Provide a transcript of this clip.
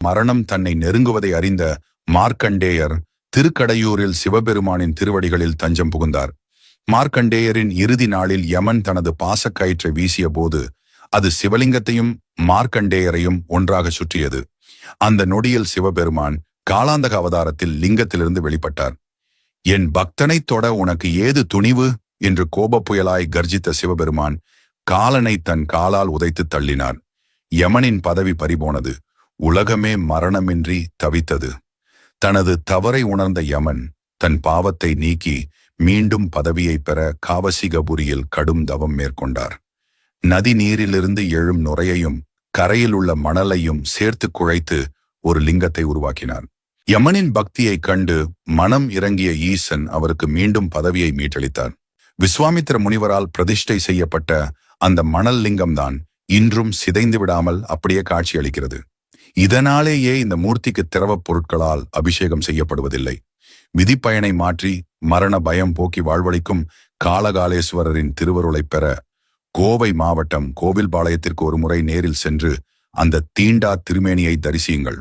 மரணம் தன்னை நெருங்குவதை அறிந்த மார்க்கண்டேயர் திருக்கடையூரில் சிவபெருமானின் திருவடிகளில் தஞ்சம் புகுந்தார். மார்க்கண்டேயரின் இறுதி நாளில் யமன் தனது பாசக்கயிற்றை வீசிய போது அது சிவலிங்கத்தையும் மார்க்கண்டேயரையும் ஒன்றாக சுற்றியது. அந்த நொடியில் சிவபெருமான் காலாந்தக அவதாரத்தில் லிங்கத்திலிருந்து வெளிப்பட்டார். என் பக்தனை தொட உனக்கு ஏது துணிவு என்று கோபப் புயலாய் கர்ஜித்த சிவபெருமான் காலனை தன் காலால் உதைத்து தள்ளினார். யமனின் பதவி பறிபோனது. உலகமே மரணமின்றி தவித்தது. தனது தவறை உணர்ந்த யமன் தன் பாவத்தை நீக்கி மீண்டும் பதவியை பெற காவசிகபுரியில் கடும் தவம் மேற்கொண்டார். நதி நீரிலிருந்து எழும் நுரையையும் கரையில் உள்ள மணலையும் சேர்த்து குழைத்து ஒரு லிங்கத்தை உருவாக்கினார். யமனின் பக்தியை கண்டு மனம் இறங்கிய ஈசன் அவருக்கு மீண்டும் பதவியை மீட்டளித்தார். விஸ்வாமித்திர முனிவரால் பிரதிஷ்டை செய்யப்பட்ட அந்த மணல் லிங்கம்தான் இன்றும் சிதைந்து விடாமல் அப்படியே காட்சியளிக்கிறது. இதனாலேயே இந்த மூர்த்திக்கு திரவப் பொருட்களால் அபிஷேகம் செய்யப்படுவதில்லை. விதிப்பயனை மாற்றி மரண பயம் போக்கி வாழ்வளிக்கும் காலகாலேஸ்வரரின் திருவருளை பெற கோவை மாவட்டம் கோவில்பாளையத்திற்கு ஒரு முறை நேரில் சென்று அந்த தீண்டா திருமேனியை தரிசியுங்கள்.